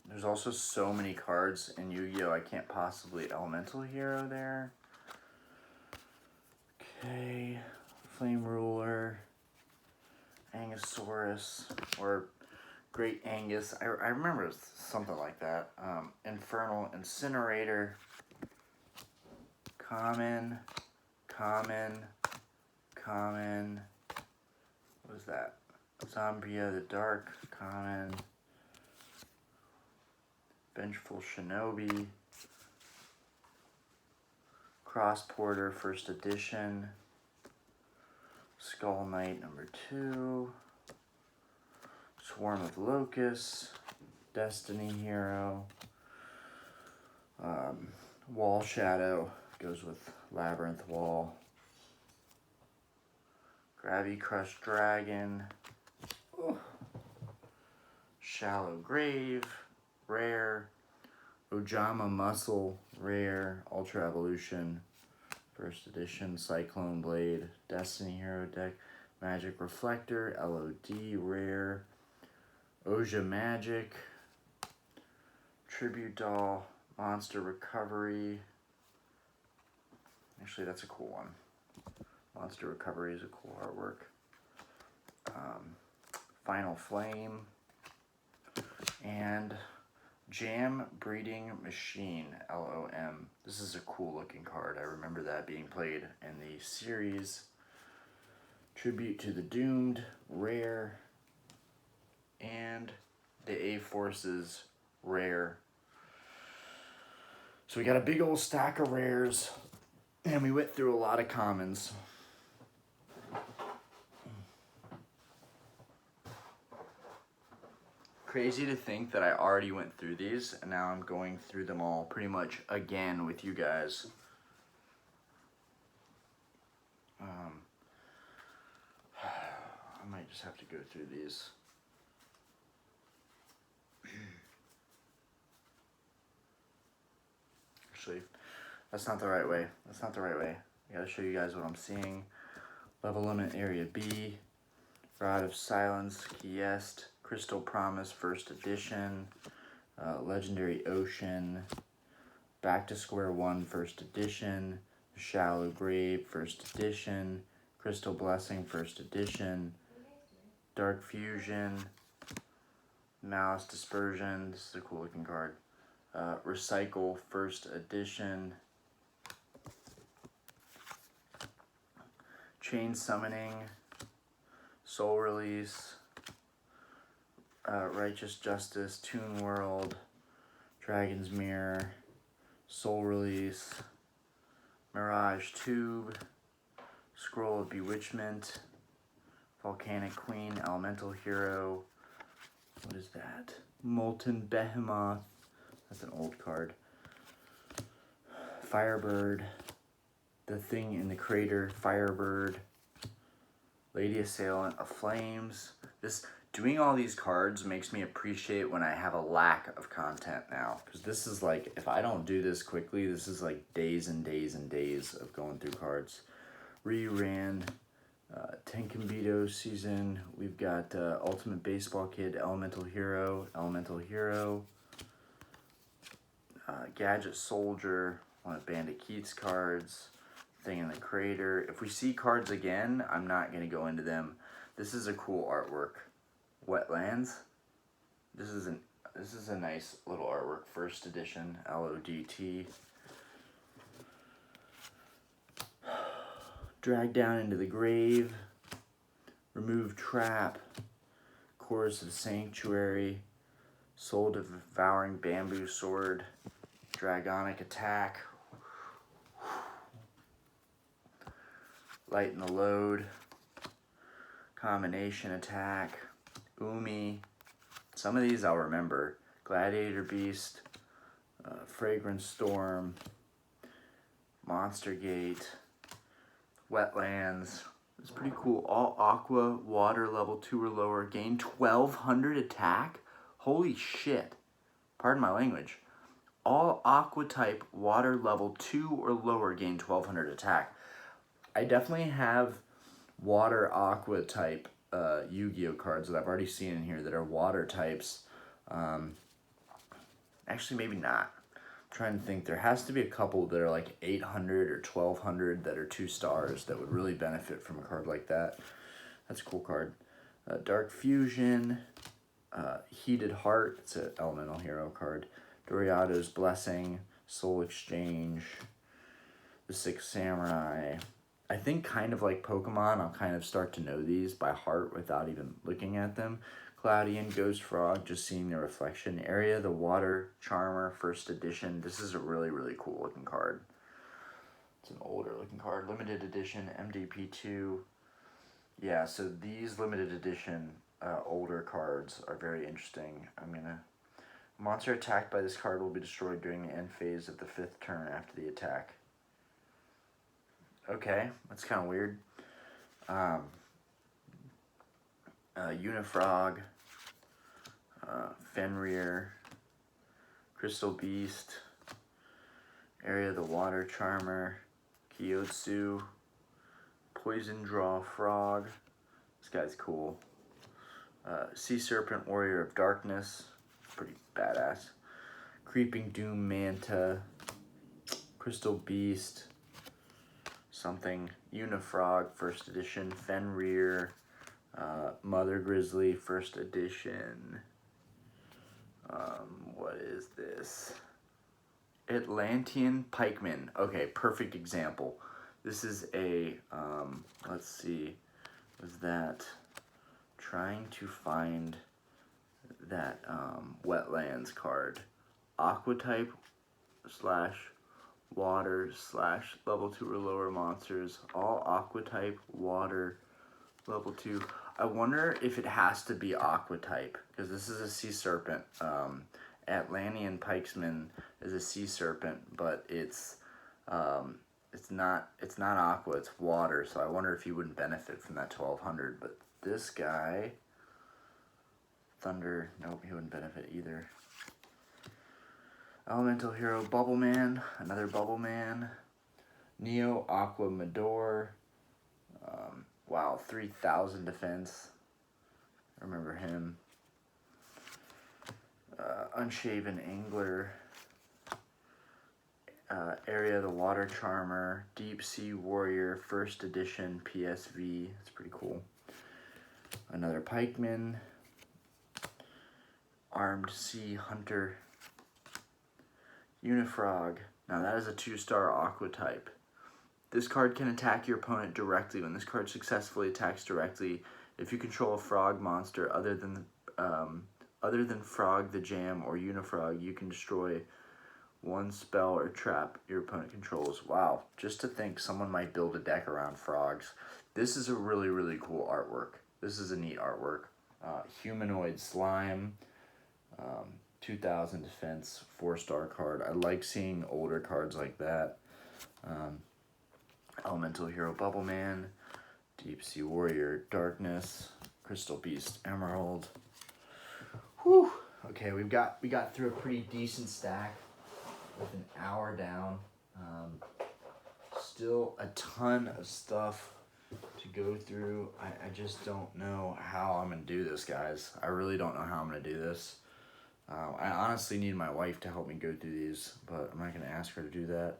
There's also so many cards in Yu-Gi-Oh! I can't possibly Elemental Hero there. Okay. Flame Ruler. Angusaurus. Or Great Angus. I remember it was something like that. Infernal Incinerator. Common. What was that? Zombia the Dark. Common. Vengeful Shinobi. Cross Porter First Edition. Skull Knight #2. Swarm of Locusts. Destiny Hero. Wall Shadow goes with Labyrinth Wall. Gravity Crush Dragon. Oh. Shallow Grave, rare. Ojama Muscle, rare. Ultra Evolution, first edition. Cyclone Blade, Destiny Hero deck. Magic Reflector, LOD, rare. Oja Magic, Tribute Doll, Monster Recovery. Actually, that's a cool one. Monster Recovery is a cool artwork. Final Flame, and Jam Breeding Machine, LOM. This is a cool looking card. I remember that being played in the series. Tribute to the Doomed, rare. And the A-Forces, rare. So we got a big old stack of rares, and we went through a lot of commons. Crazy to think that I already went through these, and now I'm going through them all pretty much again with you guys. I might just have to go through these. Actually, that's not the right way. That's not the right way. I gotta show you guys what I'm seeing. Level Limit Area B, Rod of Silence, Kiest, Crystal Promise, first edition, Legendary Ocean, Back to Square One, first edition, Shallow Grave, first edition, Crystal Blessing, first edition, Dark Fusion, Malice Dispersion, this is a cool looking card, Recycle, first edition, Chain Summoning, Soul Release, Righteous Justice, Toon World, Dragon's Mirror, Soul Release, Mirage Tube, Scroll of Bewitchment, Volcanic Queen, Elemental Hero, what is that? Molten Behemoth, that's an old card, Firebird, The Thing in the Crater, Firebird, Lady Assailant of Flames. Doing all these cards makes me appreciate when I have a lack of content now. Because this is like, if I don't do this quickly, this is like days and days and days of going through cards. Reran, Tenkenbito season. We've got Ultimate Baseball Kid, Elemental Hero, Gadget Soldier, one of Bandit Keats cards, Thing in the Crater. If we see cards again, I'm not going to go into them. This is a cool artwork. Wetlands. This is a nice little artwork. First edition, LODT. Drag Down into the Grave. Remove Trap. Chorus of Sanctuary. Soul Devouring Bamboo Sword. Dragonic Attack. Lighten the Load. Combination Attack. Umi. Some of these I'll remember. Gladiator Beast. Fragrance Storm. Monster Gate. Wetlands. It's pretty cool. All Aqua, water level 2 or lower. Gain 1200 attack? Holy shit. Pardon my language. All Aqua type, water level 2 or lower, gain 1200 attack. I definitely have water Aqua type Yu-Gi-Oh cards that I've already seen in here that are water types. Actually, maybe not. I'm trying to think. There has to be a couple that are like 800 or 1200 that are 2 stars that would really benefit from a card like that. That's a cool card. Dark Fusion, Heated Heart, it's an Elemental Hero card. Doriado's Blessing, Soul Exchange, the Sixth Samurai. I think kind of like Pokemon, I'll kind of start to know these by heart without even looking at them. Cloudian, Ghost Frog, just seeing the reflection. Area the Water Charmer, first edition. This is a really, really cool looking card. It's an older looking card. Limited edition, MDP2. Yeah, so these limited edition older cards are very interesting. Monster attacked by this card will be destroyed during the end phase of the 5th turn after the attack. Okay, that's kind of weird. Unifrog, Fenrir, Crystal Beast, Area of the Water Charmer, Kyotsu, Poison Draw Frog. This guy's cool. Sea Serpent, Warrior of Darkness, pretty badass. Creeping Doom Manta, Crystal Beast, something, Unifrog, first edition, Fenrir, Mother Grizzly, first edition. What is this? Atlantean Pikeman. Okay, perfect example. This is a, let's see, was that, trying to find that wetlands card. Aqua type / water / level 2 or lower monsters. All aqua type, water, level 2. I wonder if it has to be aqua type, because this is a sea serpent. Atlantean Pikesman is a sea serpent, but it's not aqua, it's water, so I wonder if he wouldn't benefit from that 1200. But this guy, Thunder, nope, he wouldn't benefit either. Elemental Hero Bubble Man, another Bubble Man. Neo Aqua Medor. Wow, 3000 defense. I remember him. Unshaven Angler. Area of the Water Charmer. Deep Sea Warrior, first edition PSV. That's pretty cool. Another Pikeman. Armed Sea Hunter. Unifrog. Now that is a 2-star aqua type. This card can attack your opponent directly. When this card successfully attacks directly, if you control a frog monster other than Frog the Jam or Unifrog, you can destroy one spell or trap your opponent controls. Wow, just to think someone might build a deck around frogs. This is a really, really cool artwork. This is a neat artwork. Humanoid Slime, 2000 defense, 4-star card. I like seeing older cards like that. Elemental Hero Bubble Man, Deep Sea Warrior Darkness, Crystal Beast Emerald. Whew. Okay, we got through a pretty decent stack with an hour down. Still a ton of stuff to go through. I just don't know how I'm gonna do this, guys. I really don't know how I'm gonna do this. I honestly need my wife to help me go through these, but I'm not gonna ask her to do that.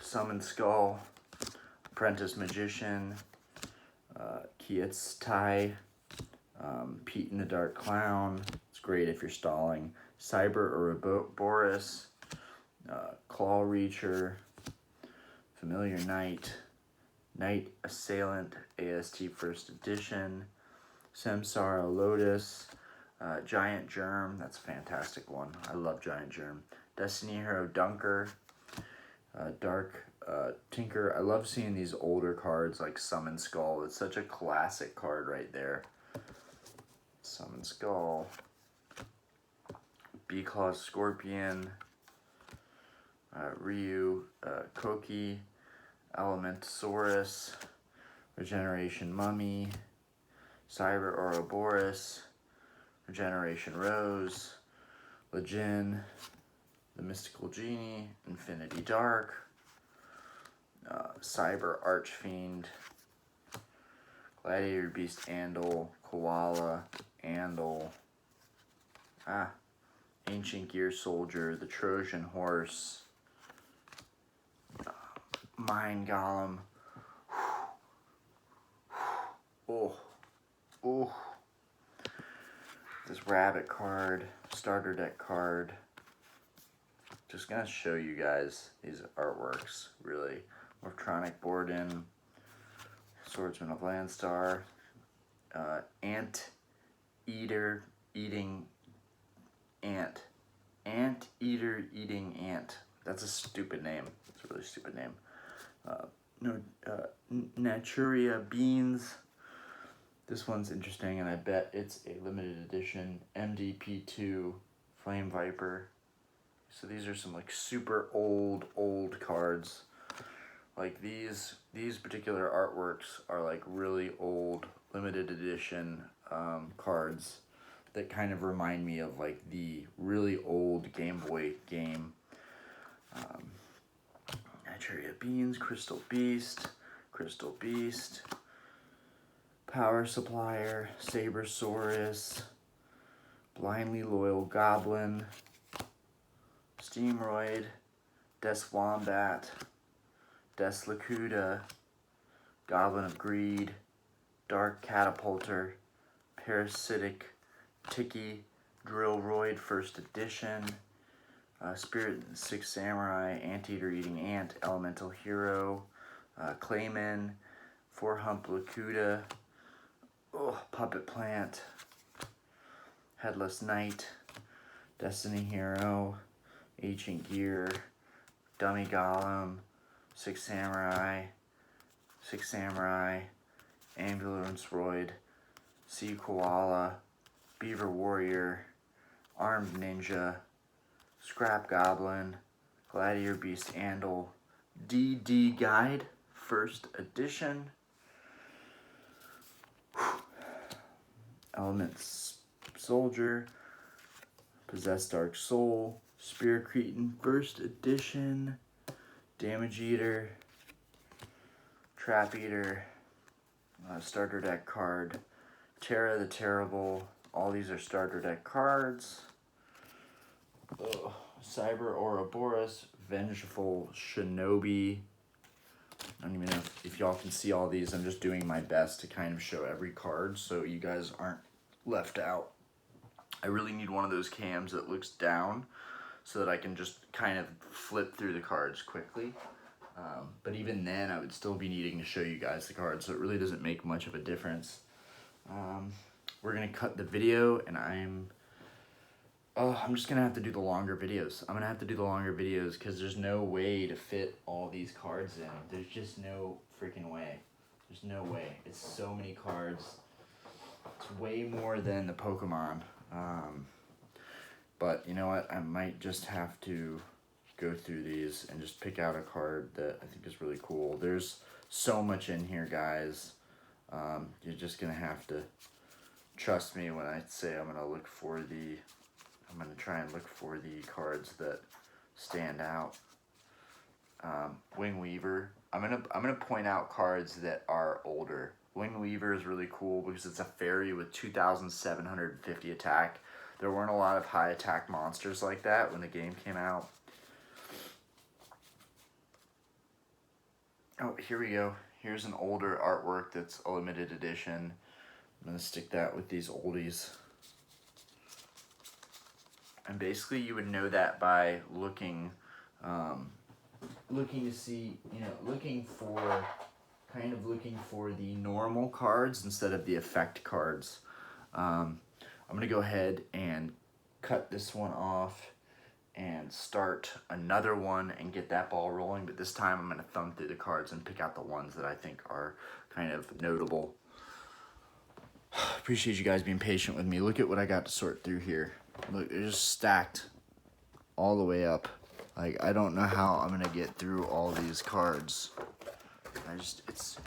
Summon Skull, Apprentice Magician, Kiet's Tai, Pete in the Dark Clown. It's great if you're stalling. Cyber Ouroboros, Claw Reacher, Familiar Knight, Knight Assailant, AST First Edition, Samsara Lotus, Giant Germ. That's a fantastic one. I love Giant Germ. Destiny Hero Dunker, Dark Tinker. I love seeing these older cards like Summon Skull. It's such a classic card right there. Summon Skull. B-Claw Scorpion. Ryu Koki. Elementosaurus. Regeneration Mummy. Cyber Ouroboros. Regeneration Rose. Legend. The Mystical Genie, Infinity Dark, Cyber Archfiend, Gladiator Beast Andal, Koala, Andal, Ancient Gear Soldier, the Trojan Horse, Mind Golem. Oh, this rabbit card, starter deck card. Just gonna show you guys these artworks, really. Morphtronic Borden, Swordsman of Landstar, Ant Eater Eating Ant. Ant Eater Eating Ant. That's a stupid name. It's a really stupid name. Naturia Beans. This one's interesting, and I bet it's a limited edition. MDP2 Flame Viper. So these are some like super old cards. Like these particular artworks are like really old limited edition cards that kind of remind me of like the really old Game Boy game. Nigeria Beans, Crystal Beast, Power Supplier, Sabersaurus, Blindly Loyal Goblin, Steamroid, Des Wombat, Des Lacuda, Goblin of Greed, Dark Catapulter, Parasitic Tiki, Drillroid First Edition, Spirit and Six Samurai, Anteater Eating Ant, Elemental Hero, Clayman, Four Hump Lacuda, Puppet Plant, Headless Knight, Destiny Hero, Ancient Gear, Dummy Golem, Six Samurai, Ambulance Roid, Sea Koala, Beaver Warrior, Armed Ninja, Scrap Goblin, Gladiator Beast Andal, DD Guide, First Edition, Elements Soldier, Possessed Dark Soul, Spear Cretin, First Edition, Damage Eater, Trap Eater, starter deck card, Terra the Terrible. All these are starter deck cards. Cyber Ouroboros, Vengeful Shinobi. I don't even know if y'all can see all these. I'm just doing my best to kind of show every card so you guys aren't left out. I really need one of those cams that looks down so that I can just kind of flip through the cards quickly. But even then, I would still be needing to show you guys the cards, so it really doesn't make much of a difference. We're gonna cut the video, and I'm just gonna have to do the longer videos. I'm gonna have to do the longer videos because there's no way to fit all these cards in. There's just no freaking way. There's no way. It's so many cards. It's way more than the Pokemon. But you know what? I might just have to go through these and just pick out a card that I think is really cool. There's so much in here, guys. You're just gonna have to trust me when I say I'm gonna try and look for the cards that stand out. Wing Weaver. I'm gonna point out cards that are older. Wing Weaver is really cool because it's a fairy with 2,750 attack. There weren't a lot of high attack monsters like that when the game came out. Oh, here we go. Here's an older artwork that's a limited edition. I'm gonna stick that with these oldies. And basically you would know that by looking to see, looking for the normal cards instead of the effect cards. I'm gonna go ahead and cut this one off and start another one and get that ball rolling, but this time I'm gonna thumb through the cards and pick out the ones that I think are kind of notable. Appreciate you guys being patient with me. Look at what I got to sort through here. Look, they're just stacked all the way up. Like, I don't know how I'm gonna get through all these cards. It's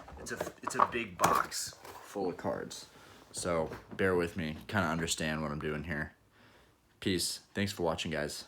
a big box full of cards. So bear with me, kind of understand what I'm doing here. Peace. Thanks for watching, guys.